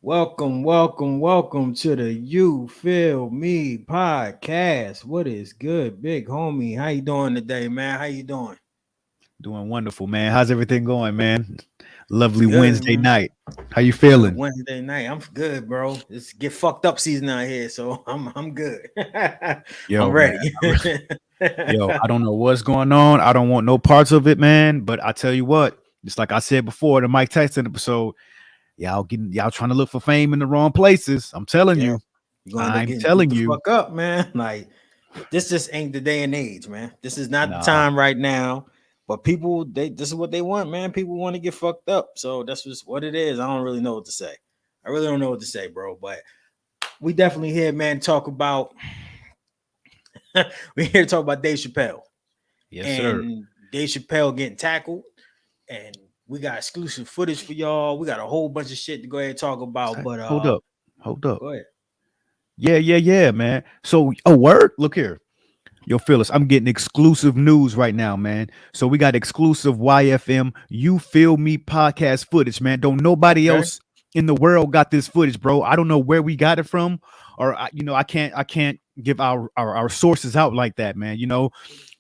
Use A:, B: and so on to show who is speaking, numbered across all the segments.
A: Welcome to the You Feel Me podcast. What is good, big homie? How you doing today, man? How you doing?
B: Doing wonderful, man. How's everything going, man? Lovely
A: Good,
B: Wednesday
A: man.
B: night. How you
A: Good
B: feeling?
A: Wednesday night. I'm good, bro. It's get fucked up season out here, so I'm good. I'm
B: Yo, man.
A: ready.
B: I don't know what's going on. I don't want no parts of it, man. But I tell you what, just like I said before, the Mike Tyson episode, y'all trying to look for fame in the wrong places. I'm telling
A: Yeah,
B: you.
A: you're gonna end up
B: I'm
A: getting beat
B: telling
A: the
B: you.
A: fuck up, man. Like this just ain't the day and age, man. This is not the
B: Nah.
A: time right now. But people, this is what they want, man. People want to get fucked up. So that's just what it is. I don't really know what to say. I really don't know what to say, bro. But we definitely here, man, talk about we here to talk about Dave Chappelle.
B: Yes, sir.
A: And Dave Chappelle getting tackled. And we got exclusive footage for y'all. We got a whole bunch of shit to go ahead and talk about.
B: Say,
A: But
B: hold up. Hold up.
A: go ahead.
B: Yeah, man. So a word, look here. Yo, Phyllis, I'm getting exclusive news right now, man. So we got exclusive YFM You Feel Me podcast footage, man. Don't nobody
A: Okay.
B: else in the world got this footage, bro. I don't know where we got it from, or I can't give our sources out like that, man.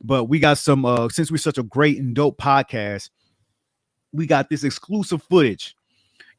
B: But we got some. Since we're such a great and dope podcast, we got this exclusive footage.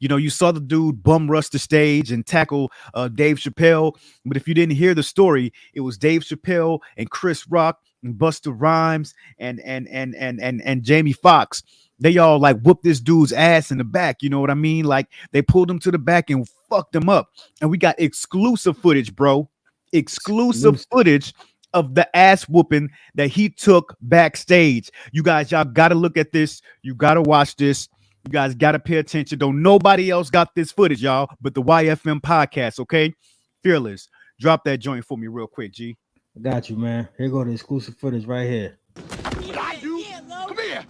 B: You saw the dude bum rush the stage and tackle Dave Chappelle. But if you didn't hear the story, it was Dave Chappelle and Chris Rock and Busta Rhymes and Jamie Foxx. They all like whooped this dude's ass in the back. You know what I mean? Like they pulled him to the back and fucked him up. And we got exclusive footage, bro. Exclusive
A: Exclusive.
B: footage of the ass whooping that he took backstage. You guys, y'all got to look at this. You got to watch this. You guys got to pay attention. Don't nobody else got this footage, y'all, but the YFM podcast, okay? Fearless. Drop that joint for me real quick, G.
A: I got you, man. Here go the exclusive footage right here.
C: What I do? Come here.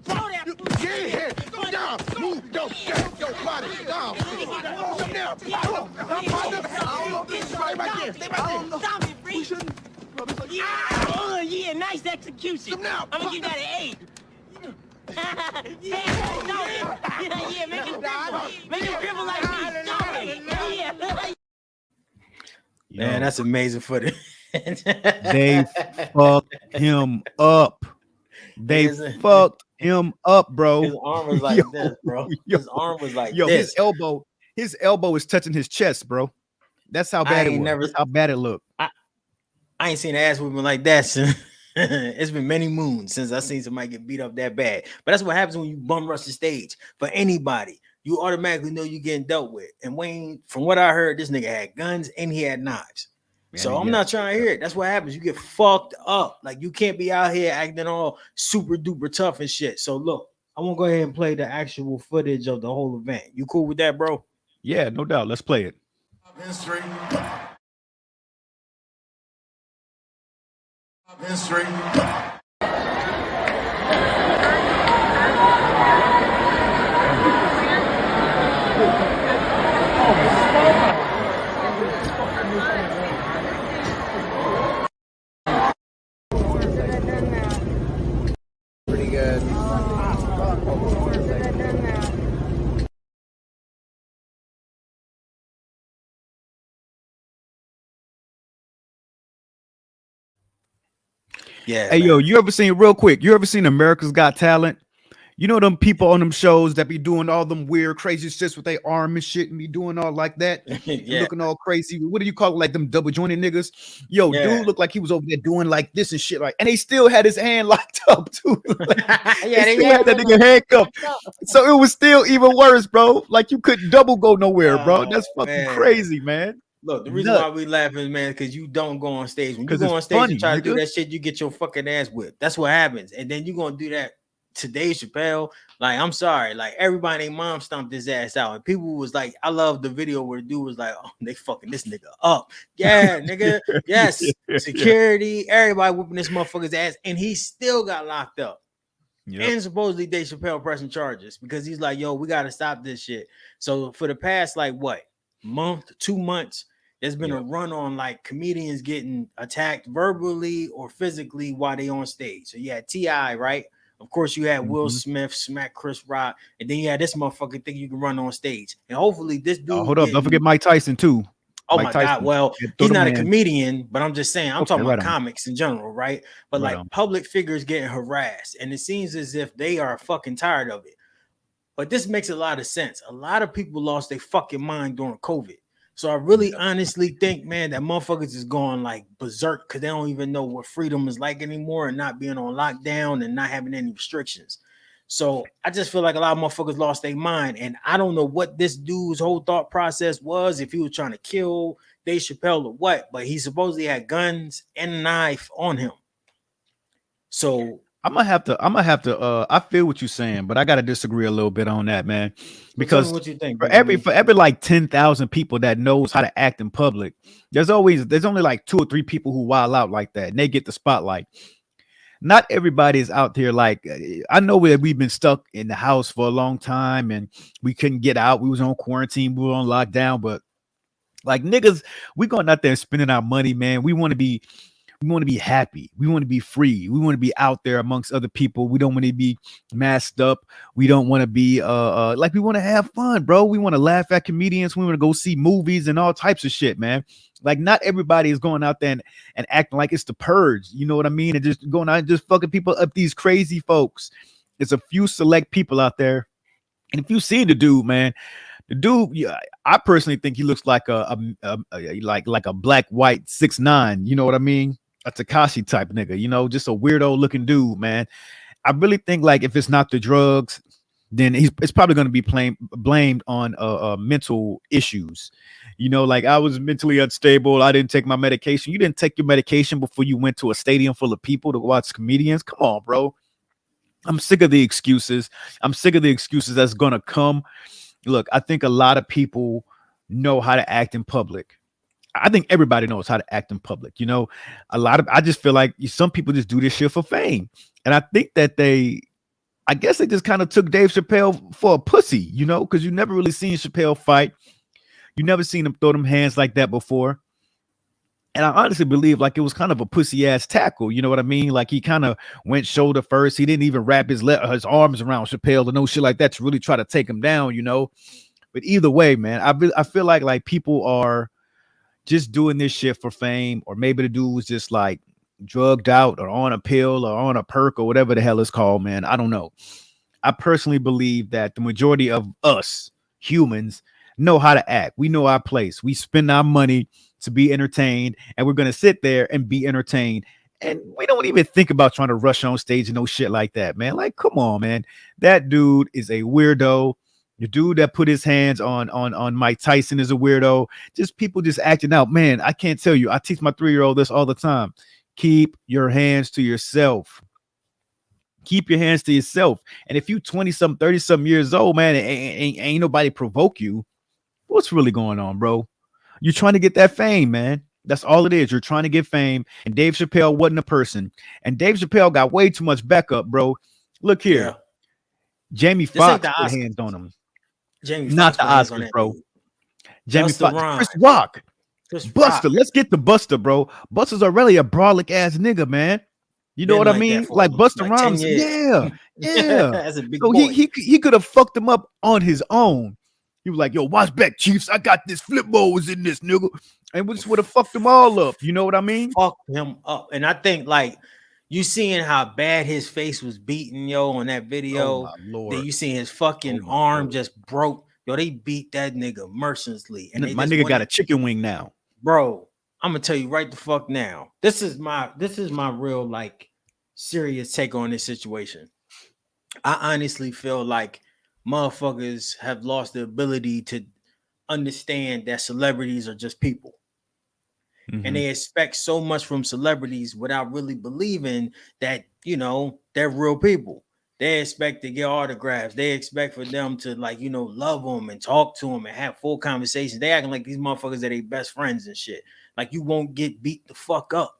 C: Throw that. Get here. Go down. Move. Yo, body. Down. Come down. Right there. Stay right there. Stop it, Free. Yeah, nice execution. Come now. I'm gonna give that an 8. Yeah, make it dribble like me. Yeah.
A: Man, that's amazing footage.
B: They fucked him up. They
A: His-
B: fucked him up, bro.
A: His arm was like this, bro. His arm was like
B: yo,
A: this.
B: his elbow is touching his chest, bro. That's how
A: I
B: bad it
A: ain't
B: was.
A: never,
B: That's how bad it looked.
A: I ain't seen an ass whooping like that since. It's been many moons since I seen somebody get beat up that bad. But that's what happens when you bum rush the stage for anybody. You automatically know you're getting dealt with. And Wayne, from what I heard, this nigga had guns and he had knives. So I'm not trying to hear it. That's what happens. You get fucked up. Like you can't be out here acting all super duper tough and shit. So look, I want to go ahead and play the actual footage of the whole event. You cool with that, bro?
B: Yeah, no doubt. Let's play it.
D: History. History.
E: Pretty good.
A: Yeah.
B: Hey,
A: Man.
B: yo, you ever seen real quick? You ever seen America's Got Talent? You know them people on them shows that be doing all them weird, crazy shits with their arm and shit and be doing all like that and
A: Yeah.
B: looking all crazy. What do you call it? Like them double jointed niggas? Yo,
A: Yeah.
B: dude looked like he was over there doing like this and shit. Like, and they still had his hand locked up too. Like,
A: Yeah,
B: they
A: they
B: still had that
A: him
B: nigga handcuffed. So it was still even worse, bro. Like you couldn't double go nowhere, bro.
A: Oh
B: That's fucking
A: man.
B: crazy, man.
A: Look, the reason
B: Nut.
A: why we laughing, man, because you don't go on stage. When you
B: Because
A: go
B: it's
A: on stage and
B: funny,
A: try to do
B: nigga.
A: that shit, you get your fucking ass whipped. That's what happens. And then you gonna do that to Dave Chappelle. Like, I'm sorry, like everybody, their mom stomped his ass out. And people was like, I love the video where the dude was like, oh, they fucking this nigga up. Yeah, nigga. Yes.
B: Yeah.
A: Security, everybody whooping this motherfucker's ass, and he still got locked up.
B: Yep.
A: And supposedly Dave Chappelle pressing charges because he's like, yo, we gotta stop this shit. So for the past like what month, 2 months, there's been a
B: Yep.
A: run on like comedians getting attacked verbally or physically while they on stage. So yeah, Ti, right? Of course, you had Will
B: Mhm.
A: Smith smack Chris Rock, and then you had this motherfucker think you can run on stage. And hopefully, this dude
B: Hold up, don't forget
A: getting.
B: Mike Tyson too.
A: Oh
B: Mike
A: my God.
B: Tyson,
A: Well,
B: yeah, throw
A: he's
B: the
A: not a
B: man.
A: comedian, but I'm just saying, I'm
B: Okay,
A: talking
B: right
A: about
B: on,
A: comics in general, right? But
B: right
A: like
B: on.
A: public figures getting harassed, and it seems as if they are fucking tired of it. But this makes a lot of sense. A lot of people lost their fucking mind during COVID. So I really
B: Yeah.
A: honestly think, man, that motherfuckers is going like berserk because they don't even know what freedom is like anymore and not being on lockdown and not having any restrictions. So I just feel like a lot of motherfuckers lost their mind. And I don't know what this dude's whole thought process was, if he was trying to kill Dave Chappelle or what, but he supposedly had guns and a knife on him. So
B: I feel what you're saying, but I gotta disagree a little bit on that, man.
A: well, tell me
B: Because
A: what you think,
B: for
A: Big
B: every
A: Homie.
B: for every like 10,000 people that knows how to act in public, there's only like 2 or 3 people who wild out like that and they get the spotlight. Not everybody is out there like I know that we've been stuck in the house for a long time and we couldn't get out. We was on quarantine, we were on lockdown, but like niggas, we going out there and spending our money, man. We want to be happy. We want to be free. We want to be out there amongst other people. We don't want to be masked up. We don't want to be like we want to have fun, bro. We want to laugh at comedians. We want to go see movies and all types of shit, man. Like not everybody is going out there and acting like it's the purge. You know what I mean? And just going out and just fucking people up, these crazy folks. It's a few select people out there. And if you see the dude, man, the dude, yeah, I personally think he looks like like a black white 6ix9ine. You know what I mean? A Takashi type nigga. You know, just a weirdo looking dude, man. I really think like if it's not the drugs, then it's probably going to be blamed on mental issues. You know, like I was mentally unstable. I didn't take my medication. You didn't take your medication before you went to a stadium full of people to watch comedians. Come on, bro. I'm sick of the excuses. I'm sick of the excuses that's gonna come. Look, I think a lot of people know how to act in public. I think everybody knows how to act in public. You know, I just feel like some people just do this shit for fame. And I think that I guess they just kind of took Dave Chappelle for a pussy, you know, because you never really seen Chappelle fight. You never seen him throw them hands like that before. And I honestly believe like it was kind of a pussy ass tackle. You know what I mean? Like he kind of went shoulder first. He didn't even wrap his arms around Chappelle or no shit like that to really try to take him down, you know. But either way, man, I feel like people are just doing this shit for fame, or maybe the dude was just like drugged out or on a pill or on a perk or whatever the hell it's called, man. I don't know. I personally believe that the majority of us humans know how to act. We know our place. We spend our money to be entertained, and we're gonna sit there and be entertained. And we don't even think about trying to rush on stage and no shit like that, man. Like, come on, man. That dude is a weirdo. The dude that put his hands on Mike Tyson is a weirdo. Just people just acting out. Man, I can't tell you. I teach my 3-year-old this all the time. Keep your hands to yourself. Keep your hands to yourself. And if you 20 something, 30 something years old, man, ain't nobody provoke you, what's really going on, bro? You're trying to get that fame, man. That's all it is. You're trying to get fame. And Dave Chappelle wasn't a person. And Dave Chappelle got way too much backup, bro. Look
A: Yeah.
B: here. Jamie
A: This ain't
B: Foxx
A: the
B: put
A: Oscars.
B: hands on him.
A: Jamie
B: Not
A: Foxx
B: the
A: put hands on
B: Oscars,
A: that
B: bro.
A: dude.
B: Jamie
A: Buster
B: Foxx. Chris
A: Rhymes.
B: Rock.
A: Chris
B: Buster.
A: Rock
B: Let's get the Buster, bro. Buster's already a brolic ass nigga, man. You know
A: been
B: what I
A: like that
B: mean?
A: for
B: Like Buster
A: like 10
B: Rhymes.
A: years.
B: Yeah. Yeah.
A: That's a big
B: So
A: boy.
B: he could have fucked him up on his own. He was like, yo, watch back, Chiefs. I got this flip was in this nigga. And we just would have fucked them all up. You know what I mean?
A: Fucked him up. And I think like you seeing how bad his face was beaten, yo, on that
B: Oh
A: video.
B: my
A: Then
B: lord.
A: you see his
B: Oh
A: fucking
B: my
A: arm
B: lord.
A: just broke. Yo, they beat that nigga mercilessly. And they
B: My
A: just
B: nigga got
A: wanted,
B: a chicken wing now.
A: bro. I'm gonna tell you right the fuck now. This is my real like serious take on this situation. I honestly feel like motherfuckers have lost the ability to understand that celebrities are just people. And
B: Mhm.
A: they expect so much from celebrities without really believing that, they're real people. They expect to get autographs. They expect for them to like, love them and talk to them and have full conversations. They acting like these motherfuckers are their best friends and shit. Like you won't get beat the fuck up.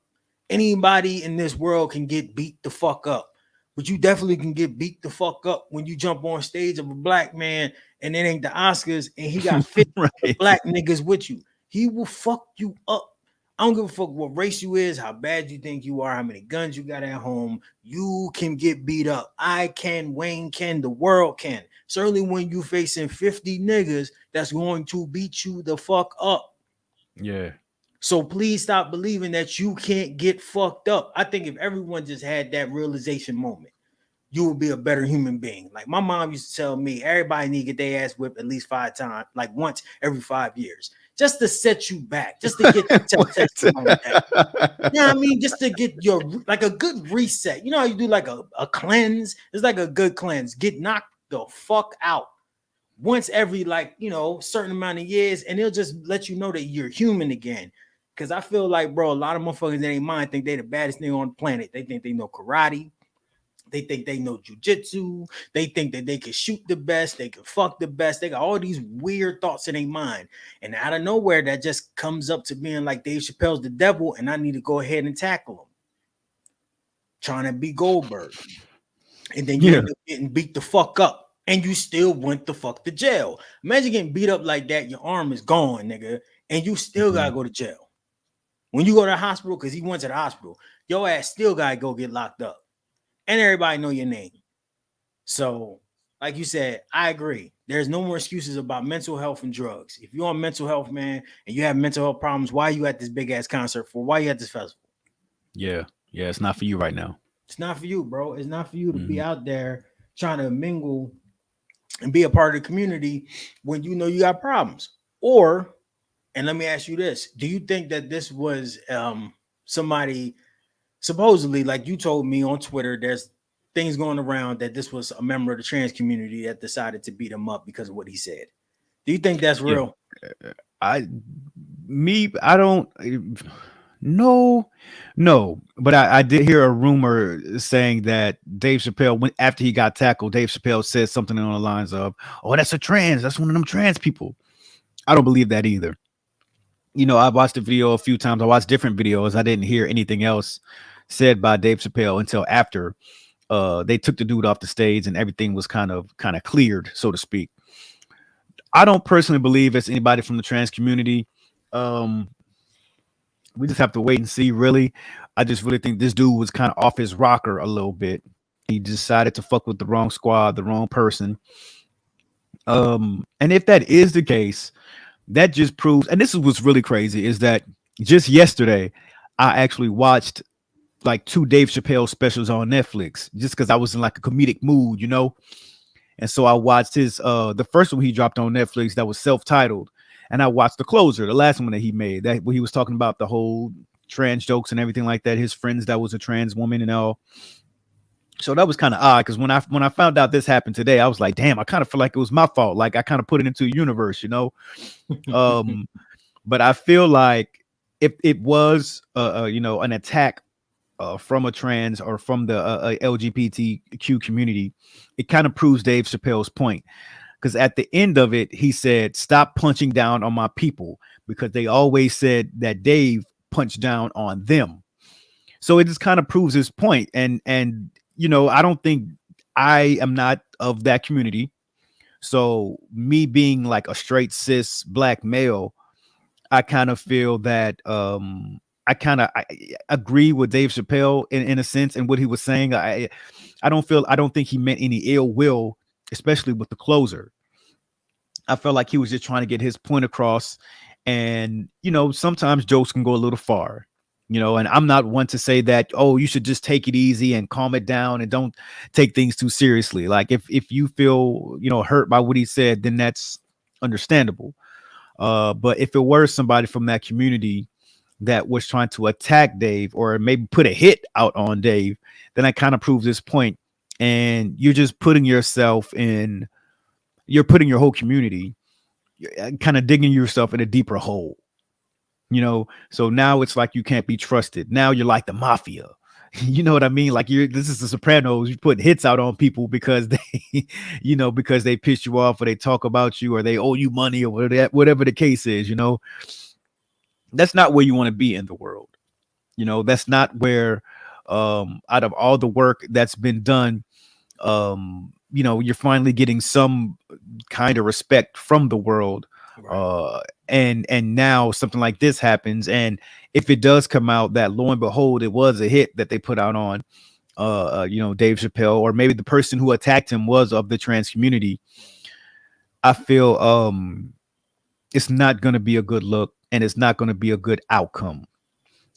A: Anybody in this world can get beat the fuck up. But you definitely can get beat the fuck up when you jump on stage of a black man and it ain't the Oscars and he got 50
B: Right.
A: black niggas with you. He will fuck you up. I don't give a fuck what race you is, how bad you think you are, how many guns you got at home. You can get beat up. I can, Wayne can, the world can. Certainly when you facing 50 niggas that's going to beat you the fuck up.
B: Yeah.
A: So please stop believing that you can't get fucked up. I think if everyone just had that realization moment, you will be a better human being. Like my mom used to tell me, everybody need to get their ass whipped at least 5 times, like once every 5 years, just to set you back, just to get your testimony back. Yeah, I mean, just to get your like a good reset. You know how you do like a cleanse? It's like a good cleanse. Get knocked the fuck out once every like certain amount of years, and it'll just let you know that you're human again. Cause I feel like, bro, a lot of motherfuckers in their mind think they the baddest thing on the planet. They think they know karate. They think they know jujitsu. They think that they can shoot the best. They can fuck the best. They got all these weird thoughts in their mind. And out of nowhere, that just comes up to being like Dave Chappelle's the devil, and I need to go ahead and tackle him. Trying to be Goldberg. And then you end up getting beat the fuck up. And you still went the fuck to jail. Imagine getting beat up like that. Your arm is gone, nigga. And you still gotta go to jail. When you go to the hospital, because he went to the hospital, your ass still gotta go get locked up. And everybody know your name. So, like you said, I agree. There's no more excuses about mental health and drugs. If you're on mental health, man, and you have mental health problems, why are you at this big ass concert for? Why are you at this festival?
B: Yeah. Yeah. It's not for you right now.
A: It's not for you, bro. It's not for you to be out there trying to mingle and be a part of the community when you know you got problems. Or, and let me ask you this: do you think that this was somebody supposedly, like you told me on Twitter, there's things going around that this was a member of the trans community that decided to beat him up because of what he said? Do you think that's
B: Yeah.
A: real?
B: I don't. No, but I did hear a rumor saying that Dave Chappelle, after he got tackled, Dave Chappelle said something along the lines of, "Oh, that's that's one of them trans people." I don't believe that either. I watched the video a few times. I watched different videos. I didn't hear anything else said by Dave Chappelle until after they took the dude off the stage and everything was kind of cleared, so to speak. I don't personally believe it's anybody from the trans community. We just have to wait and see, really. I just really think this dude was kind of off his rocker a little bit. He decided to fuck with the wrong squad, the wrong person. And if that is the case, that just proves, and this is what's really crazy, is that just yesterday, I actually watched like 2 Dave Chappelle specials on Netflix just because I was in like a comedic mood, And so I watched his the first one he dropped on Netflix that was self-titled. And I watched the closer, the last one that he made, that where he was talking about the whole trans jokes and everything like that. His friends that was a trans woman and all. So that was kind of odd because when I found out this happened today, I was like, damn, I kind of feel like it was my fault. Like I kind of put it into a universe, But I feel like if it was an attack from a trans or from the LGBTQ community, it kind of proves Dave Chappelle's point. Because at the end of it, he said, "Stop punching down on my people," because they always said that Dave punched down on them. So it just kind of proves his point. And I don't think, I am not of that community. So me being like a straight cis black male, I kind of feel that I agree with Dave Chappelle in a sense and what he was saying. I don't think he meant any ill will, especially with the closer. I felt like he was just trying to get his point across. And, sometimes jokes can go a little far, and I'm not one to say that, oh, you should just take it easy and calm it down and don't take things too seriously. Like if you feel, hurt by what he said, then that's understandable. But if it were somebody from that community that was trying to attack Dave or maybe put a hit out on Dave, then that kind of proves this point. And you're just putting yourself in, you're putting your whole community, kind of digging yourself in a deeper hole, So now it's like you can't be trusted. Now you're like the mafia. You know what I mean? Like this is the Sopranos. You put hits out on people because they, because they piss you off or they talk about you or they owe you money or whatever the case is, That's not where you want to be in the world. That's not where, out of all the work that's been done, you're finally getting some kind of respect from the world uh and now something like this happens, and if it does come out that lo and behold it was a hit that they put out on Dave Chappelle, or maybe the person who attacked him was of the trans community, I feel it's not going to be a good look, and it's not going to be a good outcome.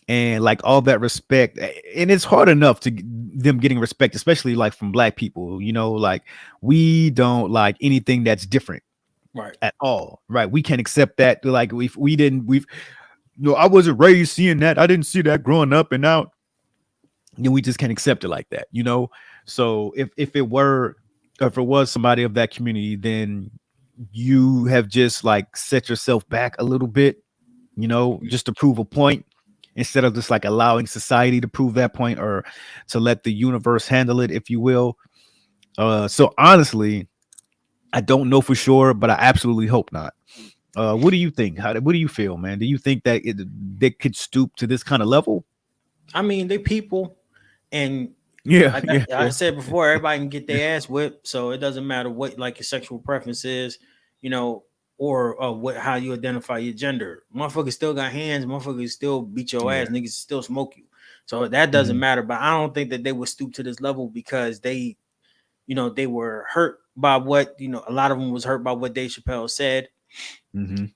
B: And like all that respect, and it's hard enough to them getting respect, especially like from black people, like we don't like anything that's different
A: Right.
B: at all, right? We can't accept that. Like we've I wasn't raised seeing that, I didn't see that growing up, and now we just can't accept it like that. So if it was somebody of that community, then you have just like set yourself back a little bit, just to prove a point, instead of just like allowing society to prove that point, or to let the universe handle it, if you will. So honestly, I don't know for sure, but I absolutely hope not. What do you think? What do you feel, man? Do you think that they could stoop to this kind of level?
A: I mean, they people, and
B: Yeah,
A: like
B: yeah,
A: I said before, everybody can get their ass whipped, so it doesn't matter what like your sexual preference is, you know, or what how you identify your gender. Motherfuckers still got hands. Motherfuckers still beat your ass.
B: yeah.
A: Niggas still smoke you. So that doesn't
B: Mhm,
A: matter. But I don't think that they would stoop to this level because they, they were hurt by what a lot of them was hurt by what Dave Chappelle said.
B: mhm.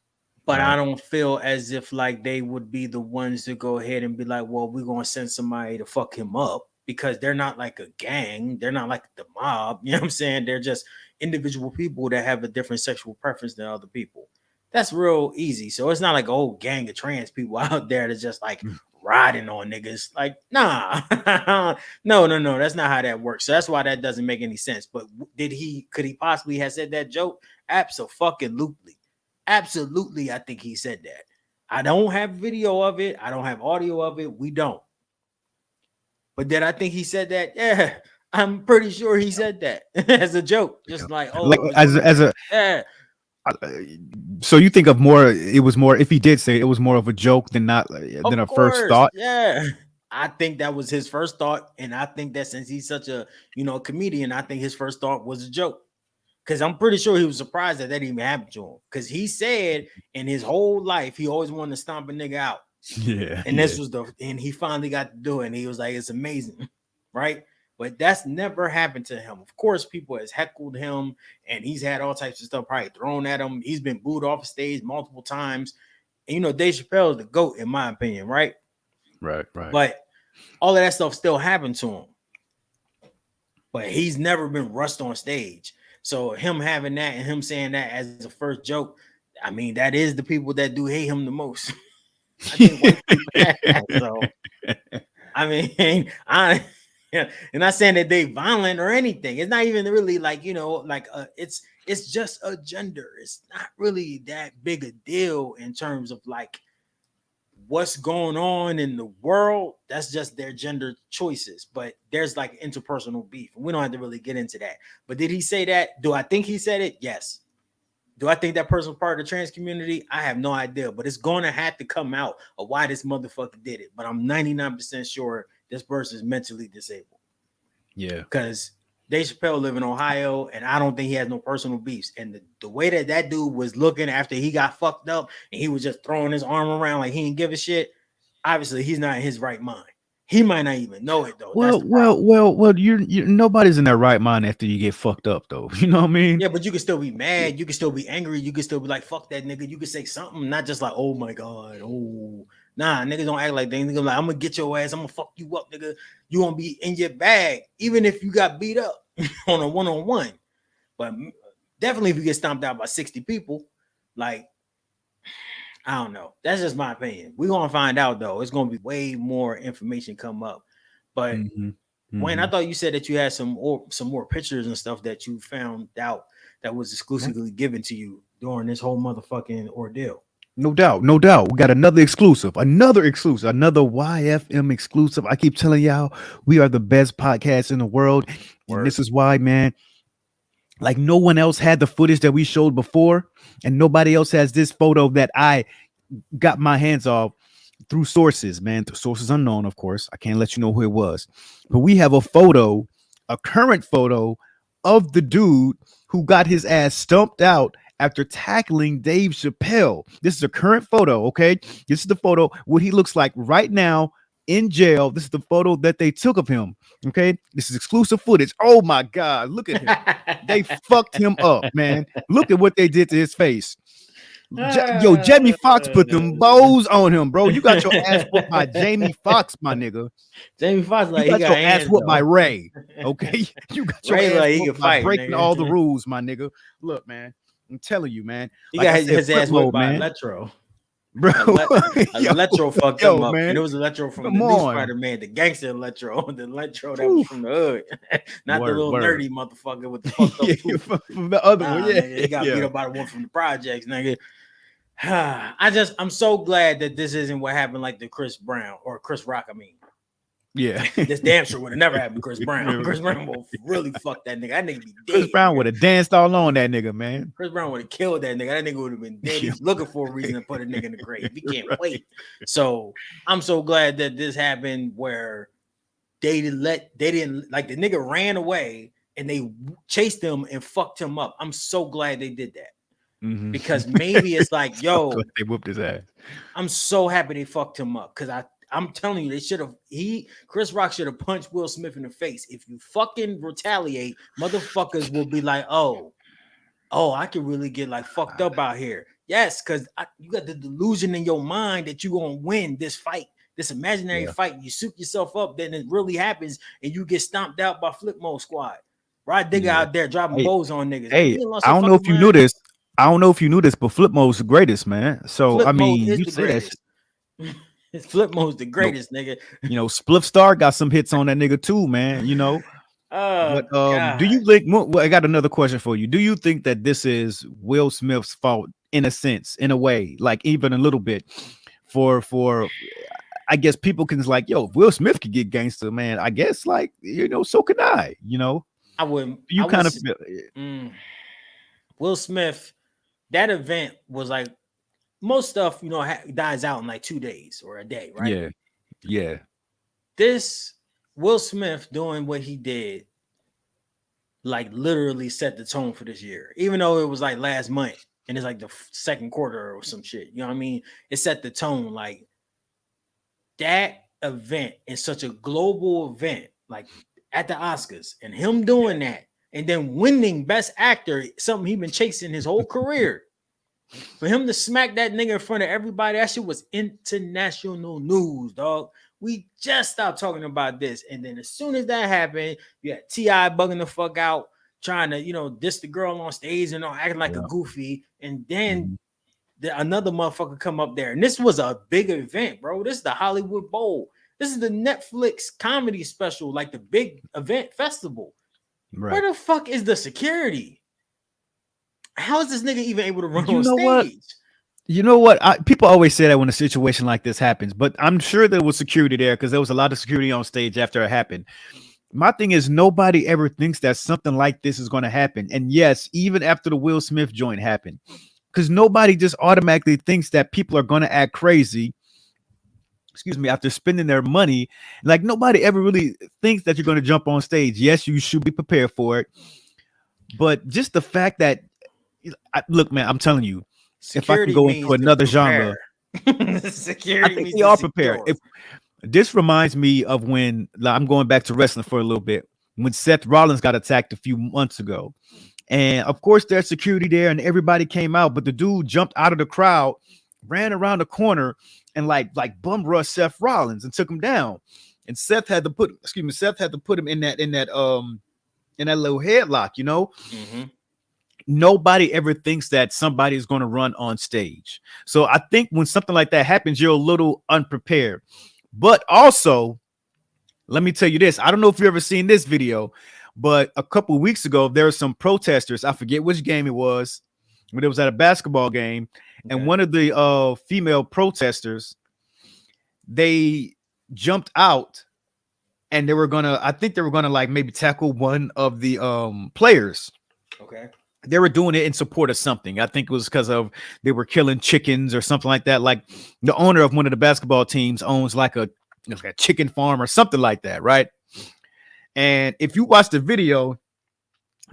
A: But I
B: Right.
A: don't feel as if like they would be the ones to go ahead and be like, well, we're gonna send somebody to fuck him up, because they're not like a gang, they're not like the mob, you know what I'm saying? They're just individual people that have a different sexual preference than other people. That's real easy. So it's not like a whole gang of trans people out there that's just like
B: Mm.
A: riding on niggas. Like, nah, no, that's not how that works. So that's why that doesn't make any sense. But could he possibly have said that joke? Absolutely. Absolutely, I think he said that. I don't have video of it. I don't have audio of it. We don't. But did I think he said that? Yeah, I'm pretty sure he said that as a joke.
B: Yeah.
A: Just like, oh,
B: Like
A: it was
B: as a
A: yeah,
B: uh, so you think of more, it was more, if he did say it was more of a joke than not than
A: of
B: a first
A: course,
B: thought.
A: yeah. I think that was his first thought, and I think that since he's such a comedian, I think his first thought was a joke. Because I'm pretty sure he was surprised that that even happened to him. Because he said in his whole life he always wanted to stomp a nigga out.
B: Yeah,
A: And
B: yeah.
A: this was and he finally got to do it, and he was like, it's amazing, right? But that's never happened to him. Of course, people has heckled him, and he's had all types of stuff probably thrown at him. He's been booed off stage multiple times. And Dave Chappelle is the GOAT, in my opinion, right?
B: Right, right.
A: But all of that stuff still happened to him. But he's never been rushed on stage. So him having that and him saying that as a first joke, I mean, that is the people that do hate him the most. I think white people. So I mean, I yeah, and not saying that they violent or anything. It's not even really like it's just a gender. It's not really that big a deal in terms of like what's going on in the world. That's just their gender choices. But there's like interpersonal beef, and we don't have to really get into that. But did he say that? Do I think he said it? Yes. Do I think that person was part of the trans community? I have no idea, but it's going to have to come out of why this motherfucker did it. But I'm 99% sure this person is mentally disabled
B: Yeah.
A: because Dave Chappelle live in Ohio, and I don't think he has no personal beefs. And the way that that dude was looking after he got fucked up, and he was just throwing his arm around like he didn't give a shit, obviously he's not in his right mind. He might not even know it though. That's
B: Well,
A: the problem.
B: you're nobody's in their right mind after you get fucked up, though. You know what I mean?
A: Yeah, but you can still be mad. You can still be angry. You can still be like, fuck that nigga. You can say something, not just like, oh my God. Oh, nah, niggas don't act like that. Niggas like, I'm gonna get your ass. I'm gonna fuck you up, nigga. You gonna be in your bag, even if you got beat up on a one-on-one. But definitely if you get stomped out by 60 people, like, I don't know. That's just my opinion. We're gonna find out though. It's gonna be way more information come up. But
B: Hmm.
A: Wayne, I
B: Hmm.
A: thought you said that you had some more pictures and stuff that you found out that was exclusively given to you during this whole motherfucking ordeal.
B: No doubt, no doubt. We got another exclusive, another YFM exclusive. I keep telling y'all, we are the best podcast in the world, and
A: Word.
B: this is why, man. Like no one else had the footage that we showed before, and nobody else has this photo that I got my hands off through sources, man. Through sources unknown, of course. I can't let you know who it was, but we have a photo, a current photo of the dude who got his ass stumped out after tackling Dave Chappelle. This is a current photo, okay? This is the photo what he looks like right now in jail. This is the photo that they took of him, okay? This is exclusive footage. Oh my God, look at him. They fucked him up, man. Look at what they did to his face. Yo, Jamie Foxx put them bows on him, bro. You got your ass whooped by Jamie Foxx, my nigga.
A: Jamie Foxx like
B: You
A: he
B: got
A: got
B: your ass
A: hands
B: whooped by
A: though.
B: Ray. Okay, you got your
A: Ray
B: ass
A: like he
B: whooped
A: can
B: by
A: fight,
B: breaking
A: nigga.
B: all the rules, my nigga. Look, man, I'm telling you, man.
A: He
B: Like
A: got
B: I
A: his,
B: said,
A: his
B: flip
A: ass whipped
B: mode,
A: by
B: man,
A: Electro.
B: bro.
A: Electro fucked
B: yo,
A: him up,
B: man.
A: and it was Electro from
B: Come
A: the new
B: on.
A: Spider-Man, the gangster Electro, the Electro that was
B: Whew.
A: from the hood, not the little
B: Word.
A: nerdy motherfucker with the fucked up
B: Yeah,
A: tooth.
B: from the other
A: Nah,
B: one, yeah,
A: nigga, he got beat
B: yeah.
A: up by the one from the projects, nigga. I'm so glad that this isn't what happened like the Chris Brown or Chris Rock. I mean,
B: Yeah.
A: this damn sure would have never happened to Chris Brown. Chris Brown will really fuck that nigga. That nigga be dead.
B: Chris Brown
A: nigga.
B: would have danced all on that nigga, man.
A: Chris Brown would have killed that nigga. That nigga would have been dead. He's looking for a reason to put a nigga in the grave. He can't wait. So I'm so glad that this happened where they didn't like the nigga ran away and they chased him and fucked him up. I'm so glad they did that.
B: Mhm.
A: Because maybe it's like, yo,
B: They whooped his ass.
A: I'm so happy they fucked him up because I'm telling you, they should have. Chris Rock should have punched Will Smith in the face. If you fucking retaliate, motherfuckers will be like, oh, I can really get like fucked up out here. Yes, because you got the delusion in your mind that you're gonna win this fight, this imaginary fight. You soup yourself up, then it really happens, and you get stomped out by Flip Mode Squad. Rod Digger out there dropping bows on niggas.
B: Hey, I don't know if you knew this. I don't know if you knew this, but Flip Mode's the greatest, man. So
A: Flip
B: I mean,
A: Mode is
B: you
A: the
B: say that
A: greatest. Flip Mode's the greatest, nigga.
B: You know, Spliff Star got some hits on that nigga too, man. You know.
A: Oh,
B: But do you think? Well, I got another question for you. Do you think that this is Will Smith's fault, in a sense, in a way, like even a little bit, for I guess people can like, yo, if Will Smith could get gangster, man, I guess like so can I.
A: I wouldn't.
B: You kind of
A: Will Smith. That event was like most stuff, dies out in like 2 days or a day, right?
B: Yeah.
A: This Will Smith doing what he did, like literally set the tone for this year, even though it was like last month and it's like the second quarter or some shit. You know what I mean? It set the tone. Like that event is such a global event, like at the Oscars, and him doing that. And then winning Best Actor, something he's been chasing his whole career. For him to smack that nigga in front of everybody, that shit was international news, dog. We just stopped talking about this. And then as soon as that happened, you had T.I. bugging the fuck out, trying to, diss the girl on stage and acting like a goofy. And then another motherfucker come up there. And this was a big event, bro. This is the Hollywood Bowl. This is the Netflix comedy special, like the big event festival. Right. Where the fuck is the security? How is this nigga even able to run on stage?
B: You know what? People always say that when a situation like this happens, but I'm sure there was security there because there was a lot of security on stage after it happened. My thing is nobody ever thinks that something like this is going to happen. And yes, even after the Will Smith joint happened, because nobody just automatically thinks that people are going to act crazy. Excuse me, after spending their money, like nobody ever really thinks that you're going to jump on stage. Yes, you should be prepared for it. But just the fact that, look, man, I'm telling you, security if I can go into another genre,
A: security
B: I think they are prepared. This reminds me of when I'm going back to wrestling for a little bit, when Seth Rollins got attacked a few months ago. And of course, there's security there and everybody came out, but the dude jumped out of the crowd, ran around the corner and like bum rushed Seth Rollins and took him down. And Seth had to put him in that little headlock,
A: Mm-hmm.
B: Nobody ever thinks that somebody is going to run on stage. So I think when something like that happens, you're a little unprepared. But also, let me tell you this. I don't know if you've ever seen this video, but a couple of weeks ago, there were some protesters. I forget which game it was, but it was at a basketball game. Okay. And one of the female protesters, they jumped out and I think they were gonna like maybe tackle one of the players.
A: Okay.
B: They were doing it in support of something. I think it was because of they were killing chickens or something like that. Like the owner of one of the basketball teams owns like a chicken farm or something like that, right? And if you watch the video,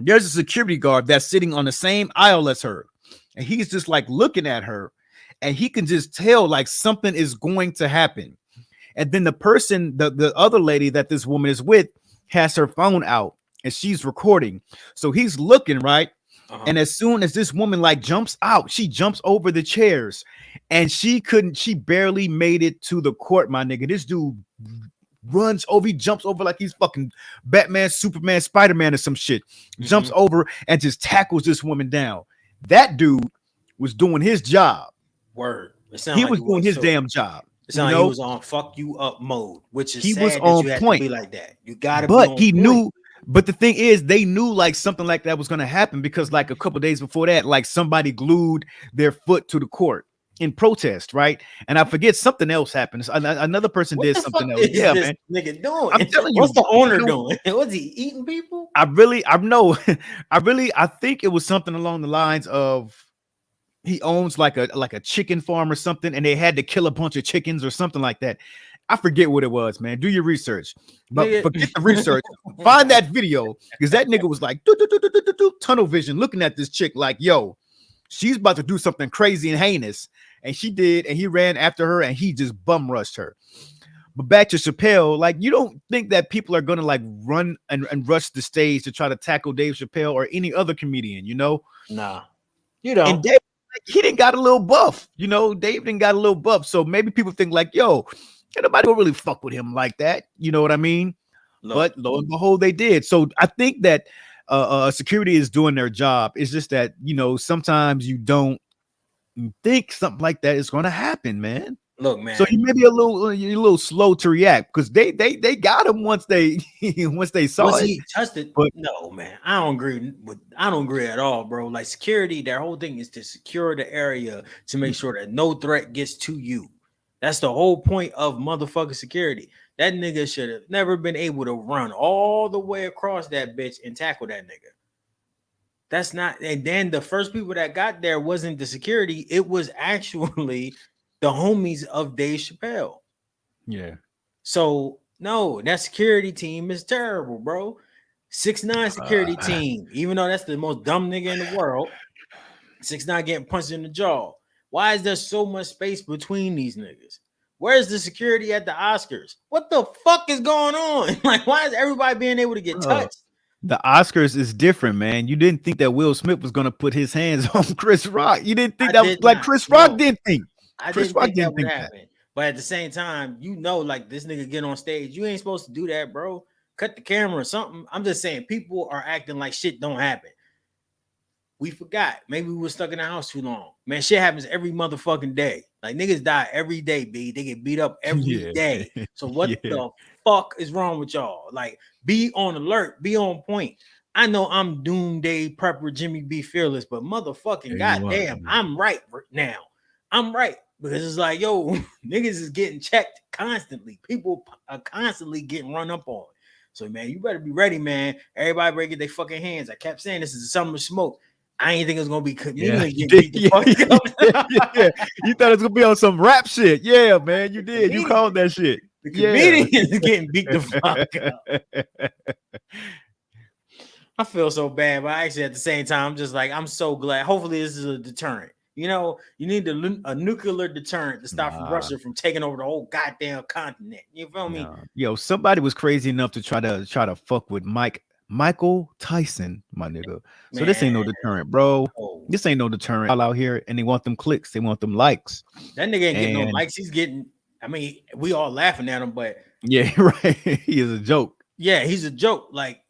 B: there's a security guard that's sitting on the same aisle as her. and he's just like looking at her, and he can just tell like something is going to happen. And then the person, the other lady that this woman is with, has her phone out and she's recording. So he's looking, right?
A: Uh-huh.
B: And as soon as this woman like jumps out, she jumps over the chairs, and she barely made it to the court, my nigga. This dude runs over, he jumps over like he's fucking Batman, Superman, Spider-Man, or some shit. Jumps over and just tackles this woman down. That dude was doing his job.
A: Word.
B: He was doing his damn job.
A: It sounded like he was on fuck you up mode, which is
B: he
A: sad
B: was
A: that
B: on
A: you have
B: point.
A: to be like that. You gotta
B: but
A: be on
B: he
A: point.
B: knew. But the thing is, they knew like something like that was going to happen, because like a couple days before that, like somebody glued their foot to the court in protest, right? And I forget something else happened. Another person did something else.
A: Yeah,
B: man.
A: Nigga doing?
B: I'm telling you,
A: what's the owner doing? Was he eating people?
B: I think it was something along the lines of he owns like a chicken farm or something, and they had to kill a bunch of chickens or something like that. I forget what it was, man. Do your research, but forget the research. Find that video, because that nigga was like tunnel vision, looking at this chick like, yo, she's about to do something crazy and heinous, and she did, and he ran after her, and he just bum rushed her. But back to Chappelle, like, you don't think that people are gonna like run and rush the stage to try to tackle Dave Chappelle or any other comedian, you know?
A: Nah, you don't.
B: And Dave, he didn't got a little buff, you know. Dave didn't got a little buff, so maybe people think like, yo, nobody will really fuck with him like that, you know what I mean? Look. But lo and behold, they did. So I think that security is doing their job. It's just that, you know, sometimes you don't think something like that is going to happen, man.
A: Look, man.
B: So you may be a little slow to react, because they got him once they saw it.
A: He touched it? But no, man, I don't agree at all, bro. Like, security, their whole thing is to secure the area to make sure that no threat gets to you. That's the whole point of motherfucking security. That nigga should have never been able to run all the way across that bitch and tackle that nigga. That's not. And then the first people that got there wasn't the security. It was actually the homies of Dave Chappelle.
B: Yeah.
A: So no, that security team is terrible, bro. 6ix9ine security team, even though that's the most dumb nigga in the world. 6ix9ine getting punched in the jaw. Why is there so much space between these niggas? Where's the security at the Oscars? What the fuck is going on? Like, why is everybody being able to get touched?
B: The Oscars is different, man. You didn't think that Will Smith was going to put his hands on Chris Rock. You didn't think Chris Rock didn't think.
A: Chris Rock didn't think that would happen. But at the same time, you know, like, this nigga get on stage, you ain't supposed to do that, bro. Cut the camera or something. I'm just saying, people are acting like shit don't happen. We forgot. Maybe we were stuck in the house too long. Man, shit happens every motherfucking day. Like, niggas die every day, B. They get beat up every day. So what the fuck is wrong with y'all? Like, be on alert. Be on point. I know I'm Doomsday Prepper Jimmy B. Fearless, but motherfucking goddamn, I'm right now. I'm right. Because it's like, yo, niggas is getting checked constantly. People are constantly getting run up on. So, man, you better be ready, man. Everybody better get their fucking hands. I kept saying this is a summer smoke. I ain't think it was gonna be comedian getting beat the fuck up.
B: Yeah. You thought it was gonna be on some rap shit. Yeah, man, you did. You called that shit.
A: The comedian is getting beat the fuck up. I feel so bad, but actually at the same time, I'm just like, I'm so glad. Hopefully, this is a deterrent. You know, you need a nuclear deterrent to stop Russia from taking over the whole goddamn continent. You feel me?
B: Yo, somebody was crazy enough to try to fuck with Michael Tyson, my nigga. So this ain't no deterrent, bro. This ain't no deterrent. All out here, and they want them clicks. They want them likes.
A: That nigga ain't getting no likes. He's getting. I mean, we all laughing at him, but
B: yeah, right. He is a joke.
A: Yeah, he's a joke. Like,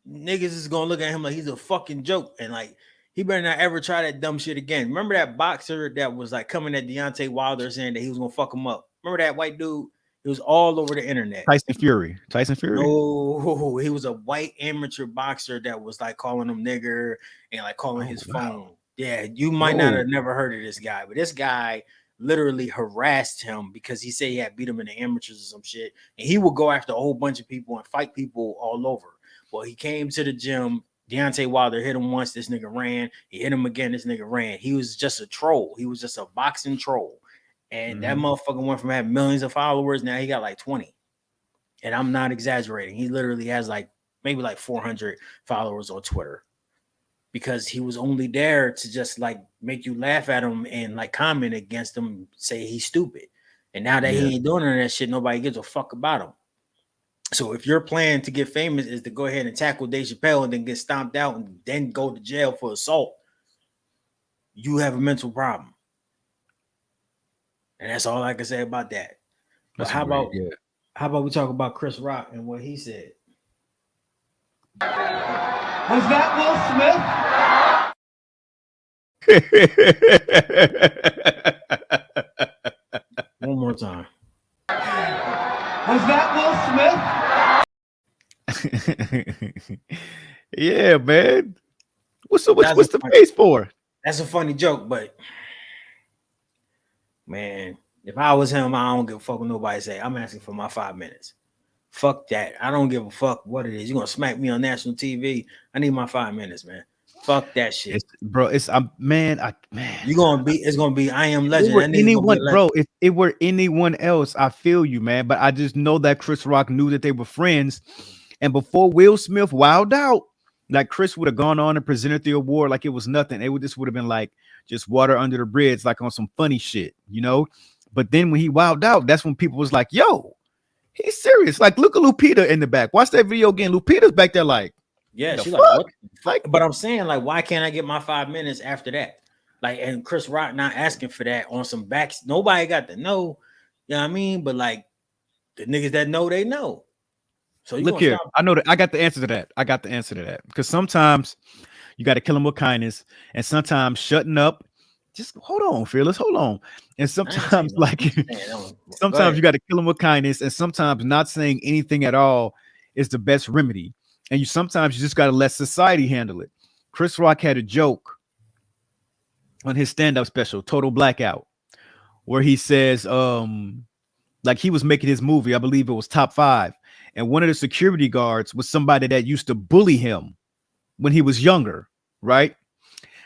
A: niggas is gonna look at him like he's a fucking joke, and like, he better not ever try that dumb shit again. Remember that boxer that was like coming at Deontay Wilder saying that he was gonna fuck him up? Remember that white dude? It was all over the internet.
B: Tyson Fury.
A: No, he was a white amateur boxer that was like calling him nigger and like calling his phone. Yeah, you might not have never heard of this guy, but this guy literally harassed him because he said he had beat him in the amateurs or some shit. And he would go after a whole bunch of people and fight people all over. Well, he came to the gym. Deontay Wilder hit him once. This nigga ran. He hit him again. This nigga ran. He was just a troll. He was just a boxing troll. And that motherfucker went from having millions of followers. Now he got like 20. And I'm not exaggerating. He literally has like maybe like 400 followers on Twitter. because he was only there to just like make you laugh at him and like comment against him, say he's stupid. And now that
B: Yeah.
A: he ain't doing none of that shit, nobody gives a fuck about him. So if your plan to get famous is to go ahead and tackle Dave Chappelle and then get stomped out and then go to jail for assault, you have a mental problem. And that's all I can say about that. But
B: That's
A: how
B: great.
A: about we talk about Chris Rock and what he said?
C: Was that Will Smith?
A: One more time.
C: Was that Will Smith?
B: Yeah, man. What's
A: That's
B: the
A: a-
B: face for?
A: That's a funny joke, but man, if I was him, I don't give a fuck what nobody say. I'm asking for my 5 minutes. Fuck that. I don't give a fuck what it is. You're gonna smack me on national TV. I need my 5 minutes, man. Fuck that shit.
B: Man.
A: You're gonna be it's gonna be I am
B: If it
A: legend.
B: were
A: That nigga's gonna be a
B: anyone,
A: legend.
B: bro, if it were anyone else, I feel you, man. But I just know that Chris Rock knew that they were friends. And before Will Smith wowed out, like Chris would have gone on and presented the award like it was nothing. This would have been like just water under the bridge, like on some funny shit, you know. But then when he wowed out, that's when people was like, yo, he's serious. Like, look at Lupita in the back. Watch that video again. Lupita's back there like,
A: Yeah,
B: the
A: she
B: fuck?
A: like what the fuck?
B: Like,
A: But I'm saying, like, why can't I get my 5 minutes after that? Like, and Chris Rock not asking for that on some backs. Nobody got to know, you know what I mean? But like the niggas that know, they know. So you
B: look
A: gonna
B: here.
A: stop?
B: I know that I got the answer to that. Because sometimes you got to kill them with kindness, and sometimes shutting up. Just hold on, fearless. Hold on. And sometimes, like,
A: Go
B: sometimes
A: ahead.
B: you got to kill them with kindness, and sometimes not saying anything at all is the best remedy. And you just got to let society handle it. Chris Rock had a joke on his stand-up special, Total Blackout, where he says, like he was making his movie, I believe it was Top 5, and one of the security guards was somebody that used to bully him when he was younger, right?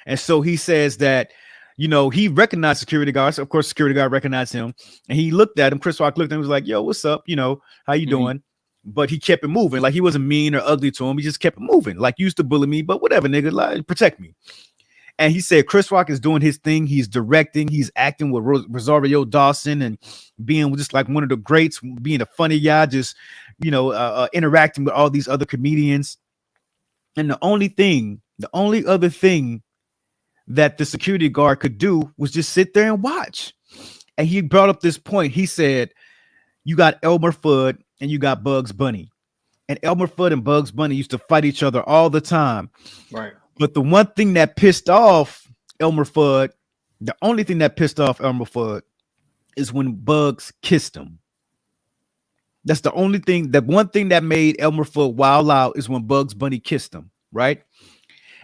B: And so he says that, you know, he recognized security guards. Of course, security guard recognized him, and he looked at him. Chris Rock looked at him and was like, "Yo, what's up? You know, how you doing?" But he kept it moving. Like he wasn't mean or ugly to him. He just kept it moving. Like, you used to bully me, but whatever, nigga, like, protect me. And he said Chris Rock is doing his thing. He's directing. He's acting with Rosario Dawson and being just like one of the greats, being a funny guy, just, you know, interacting with all these other comedians. And the only other thing that the security guard could do was just sit there and watch. And he brought up this point. He said, you got Elmer Fudd and you got Bugs Bunny. And Elmer Fudd and Bugs Bunny used to fight each other all the time.
A: Right.
B: But the one thing that pissed off Elmer Fudd, the only thing that pissed off Elmer Fudd is when Bugs kissed him. That's the only thing, that one thing that made Elmer Fudd wild out is when Bugs Bunny kissed him, right?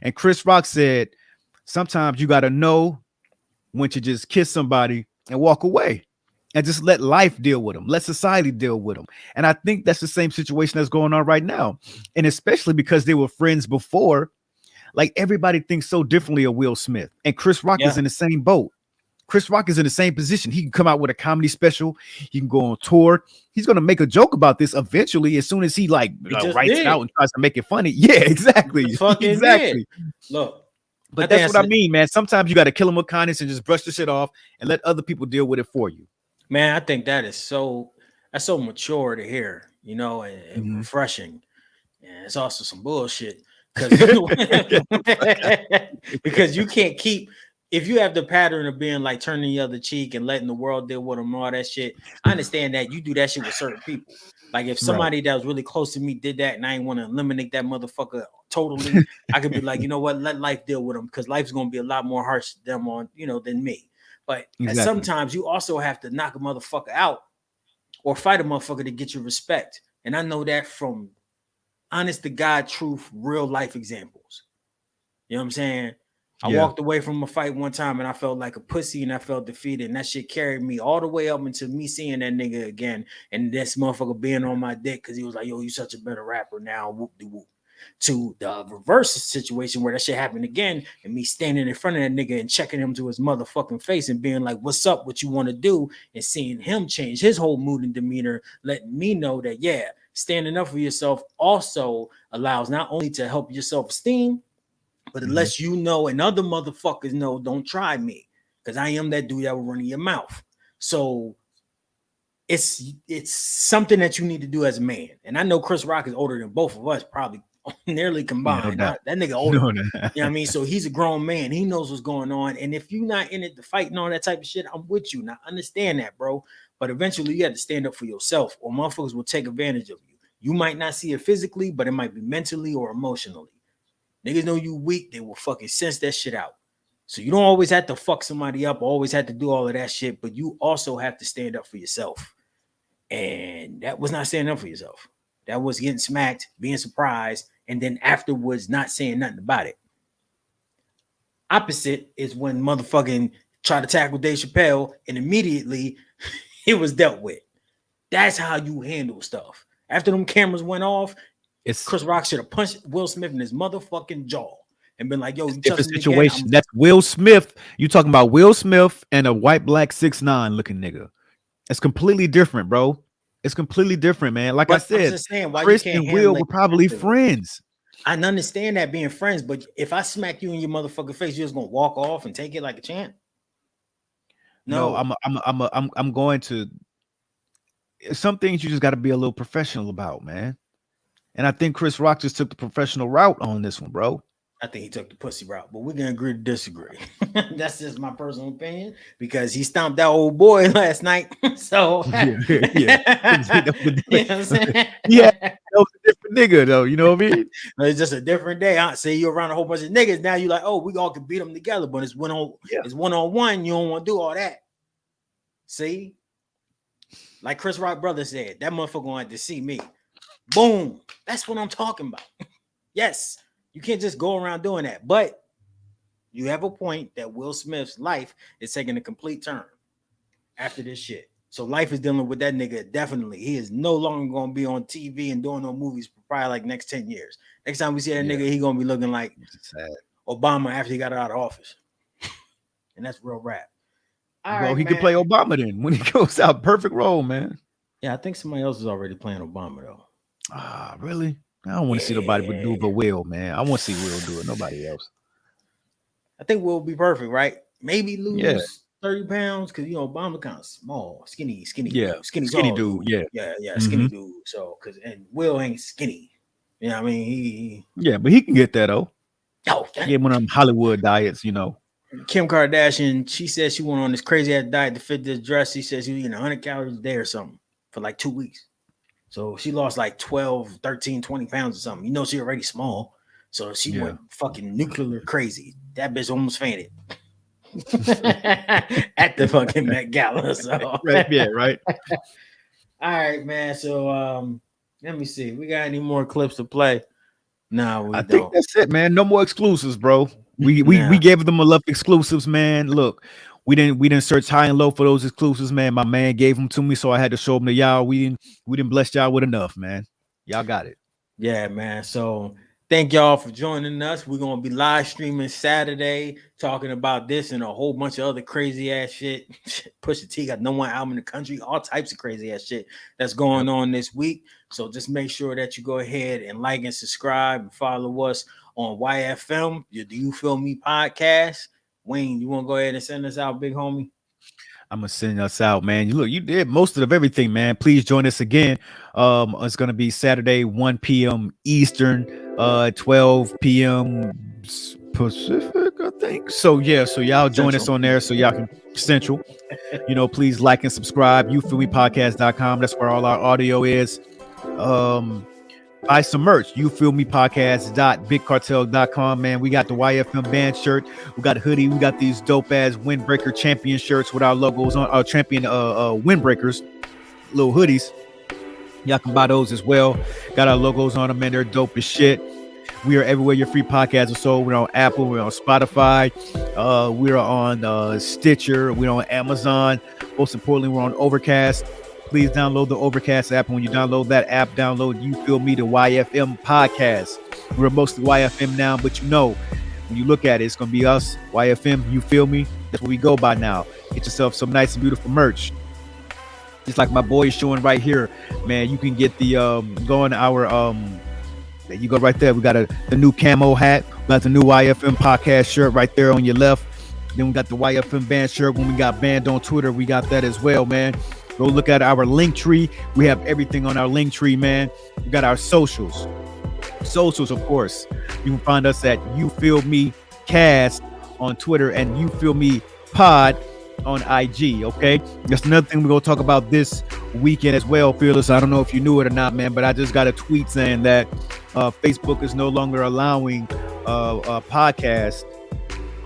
B: And Chris Rock said, sometimes you got to know when to just kiss somebody and walk away and just let life deal with them. Let society deal with them. And I think that's the same situation that's going on right now. And especially because they were friends before, like everybody thinks so differently of Will Smith. And Chris Rock is in the same boat. Chris Rock is in the same position. He can come out with a comedy special. He can go on tour. He's going to make a joke about this eventually as soon as he writes it out and tries to make it funny. Yeah, exactly. Exactly.
A: Look,
B: but that's what I mean, man. Sometimes you got to kill him with kindness and just brush the shit off and let other people deal with it for you.
A: Man, I think that's so mature to hear, you know, and refreshing. And it's also some bullshit because you can't keep, if you have the pattern of being like turning the other cheek and letting the world deal with them and all that shit. I understand that you do that shit with certain people. Like if somebody that was really close to me did that and I ain't want to eliminate that motherfucker totally, I could be like, you know what, let life deal with them, because life's gonna be a lot more harsh than than me. But sometimes you also have to knock a motherfucker out or fight a motherfucker to get your respect. And I know that from honest to God, truth, real life examples. You know what I'm saying? I walked away from a fight one time and I felt like a pussy and I felt defeated. And that shit carried me all the way up into me seeing that nigga again. And this motherfucker being on my dick because he was like, yo, you such a better rapper now. Whoop-de-whoop. To the reverse situation where that shit happened again and me standing in front of that nigga and checking him to his motherfucking face and being like, what's up, what you want to do, and seeing him change his whole mood and demeanor, letting me know that standing up for yourself also allows not only to help your self-esteem, But unless you know and other motherfuckers know, don't try me. Because I am that dude that will run in your mouth. So it's something that you need to do as a man. And I know Chris Rock is older than both of us, probably nearly combined.
B: doubt.
A: That nigga older.
B: No,
A: You know what I mean? So he's a grown man. He knows what's going on. And if you're not in it to fight and all that type of shit, I'm with you. Now understand that, bro. But eventually you have to stand up for yourself, or motherfuckers will take advantage of you. You might not see it physically, but it might be mentally or emotionally. Niggas know you weak, they will fucking sense that shit out. So you don't always have to fuck somebody up, always have to do all of that shit, but you also have to stand up for yourself. And that was not standing up for yourself. That was getting smacked, being surprised, and then afterwards not saying nothing about it. Opposite is when motherfucking try to tackle Dave Chappelle and immediately it was dealt with. That's how you handle stuff. After them cameras went off, Chris Rock should have punched Will Smith in his motherfucking jaw and been like, yo, you
B: different
A: touch me
B: situation.
A: again,
B: That's Will Smith. You talking about Will Smith and a white black 6'9" looking nigga. It's completely different, bro. It's completely different, man. Like I said, Chris and Will were probably friends.
A: I understand that being friends, but if I smack you in your motherfucking face, you're just gonna walk off and take it like a champ.
B: No, I'm going to. Some things you just got to be a little professional about, man. And I think Chris Rock just took the professional route on this one, bro.
A: I think he took the pussy route, but we're gonna agree to disagree. That's just my personal opinion because he stomped that old boy last night. So
B: yeah. You know what I'm saying? Yeah, that was a different nigga, though. You know what I mean?
A: It's just a different day. Huh? Say you're around a whole bunch of niggas. Now you're like, oh, we all can beat them together, but it's one-on-one. You don't want to do all that. See, like Chris Rock brother said, that motherfucker wanted to see me. Boom. That's what I'm talking about. Yes. You can't just go around doing that. But you have a point that Will Smith's life is taking a complete turn after this shit. So life is dealing with that nigga. Definitely. He is no longer going to be on TV and doing no movies for probably like next 10 years. Next time we see that nigga, he going to be looking like Obama after he got out of office. And that's real rap.
B: Well, he can play Obama then when he goes out. Perfect role, man.
A: Yeah, I think somebody else is already playing Obama, though.
B: Ah, really? I don't want to see nobody do it but Will, man. I want to see Will do it. Nobody else.
A: I think Will be perfect, right? Maybe lose 30 pounds because Obama kind of small, skinny,
B: skinny
A: dude.
B: Yeah,
A: skinny dude. So and Will ain't skinny. You know what I mean?
B: But he can get that though.
A: Oh,
B: get one of them Hollywood diets,
A: Kim Kardashian, she said she went on this crazy ass diet to fit this dress. She says she was eating 100 calories a day or something for like 2 weeks. So she lost like 12, 13, 20 pounds or something. She already small. So she went fucking nuclear crazy. That bitch almost fainted at the fucking Met Gala. So
B: right.
A: All right, man. So let me see. We got any more clips to play? No, we don't.
B: Think that's it, man. No more exclusives, bro. We gave them enough exclusives, man. Look, we didn't search high and low for those exclusives, man. My man gave them to me, so I had to show them to y'all. We didn't bless y'all with enough, man. Y'all got it.
A: Yeah, man. So thank y'all for joining us. We're gonna be live streaming Saturday, talking about this and a whole bunch of other crazy ass shit. Pusha T got #1 album in the country, all types of crazy ass shit that's going on this week. So just make sure that you go ahead and like and subscribe and follow us on YFM, your Do You Feel Me podcast. Wayne, you want to go ahead and send us out, big homie?
B: I'm gonna send us out, man. Look, you did most of everything, man. Please join us again. It's gonna be Saturday, 1 p.m. Eastern, 12 p.m. Pacific, I think. So y'all join us on there so y'all can Central. Please like and subscribe. YouFeelMePodcast.com. That's where all our audio is. Buy some merch. YouFeelMePodcast.BigCartel.com, man. We got the YFM band shirt. We got a hoodie. We got these dope ass Windbreaker champion shirts with our logos on. Our champion Windbreakers, little hoodies. Y'all can buy those as well. Got our logos on them, man. They're dope as shit. We are everywhere your free podcasts are sold. We're on Apple. We're on Spotify. We're on Stitcher. We're on Amazon. Most importantly, we're on Overcast. Please download the Overcast app. And when you download that app, download You Feel Me, the YFM podcast. We're mostly YFM now, but when you look at it, it's going to be us, YFM, You Feel Me. That's what we go by now. Get yourself some nice and beautiful merch. Just like my boy is showing right here, man. You can get the, go on our, you go right there. We got the new camo hat Got the new YFM podcast shirt right there on your left. Then we got the YFM band shirt. When we got banned on Twitter, we got that as well, man. Go look at our link tree. We have everything on our link tree, man. We got our socials. Socials, of course. You can find us at You Feel Me Cast on Twitter and You Feel Me Pod on IG. Okay, that's another thing we're gonna talk about this weekend as well, Fearless. I don't know if you knew it or not, man, but I just got a tweet saying that Facebook is no longer allowing podcasts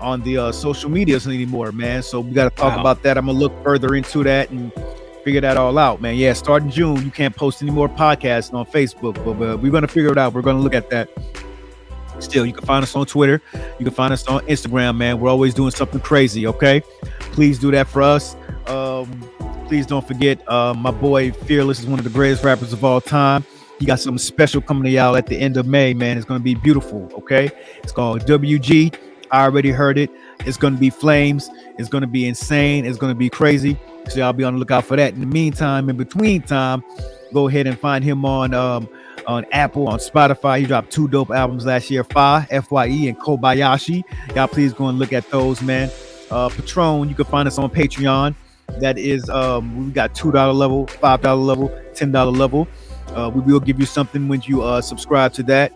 B: on the social medias anymore, man. So we got to talk about that. I'm gonna look further into that and figure that all out, man. Yeah, starting June, you can't post any more podcasts on Facebook, but we're gonna figure it out. We're gonna look at that. Still, you can find us on Twitter. You can find us on Instagram, man. We're always doing something crazy, okay? Please do that for us. Please don't forget, my boy Fearless is one of the greatest rappers of all time. He got something special coming to y'all at the end of May, man. It's going to be beautiful, okay? It's called WG. I already heard it. It's going to be flames. It's going to be insane. It's going to be crazy. So y'all be on the lookout for that. In the meantime, in between time, go ahead and find him on Apple, on Spotify. He dropped 2 dope albums last year, FYE and Kobayashi. Y'all please go and look at those, man. Patron, you can find us on Patreon. That is, we got $2 level, $5 level, $10 level. We will give you something when you subscribe to that.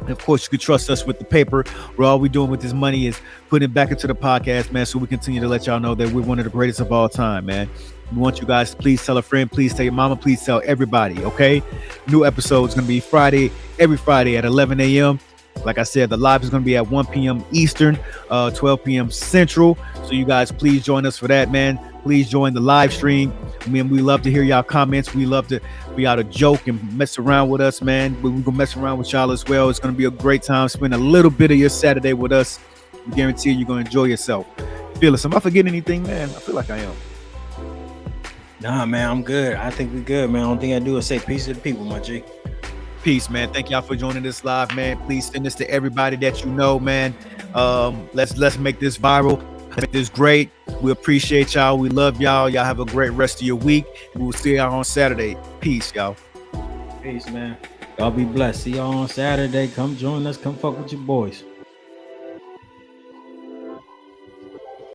B: And of course, you can trust us with the paper. Where all we're doing with this money is putting it back into the podcast, man. So we continue to let y'all know that we're one of the greatest of all time, man. We want you guys to please tell a friend, please tell your mama, please tell everybody, okay? New episode is going to be every Friday at 11 a.m. Like I said, the live is going to be at 1 p.m. Eastern, 12 p.m. Central. So you guys please join us for that, man. Please join the live stream. I mean, we love to hear y'all comments. We love to be out to joke and mess around with us, man. We're going to mess around with y'all as well. It's going to be a great time. Spend a little bit of your Saturday with us. We guarantee you're going to enjoy yourself. Fearless, am I forgetting anything, man? I feel like I am.
A: Nah, man, I'm good. I think we're good, man. Only thing I do is say peace to the people, my G.
B: Peace, man. Thank y'all for joining this live, man. Please send this to everybody that you know, man. Let's make this viral. Make this great. We appreciate y'all. We love y'all. Y'all have a great rest of your week. We'll see y'all on Saturday. Peace, y'all.
A: Peace, man. Y'all be blessed. See y'all on Saturday. Come join us. Come fuck with your boys.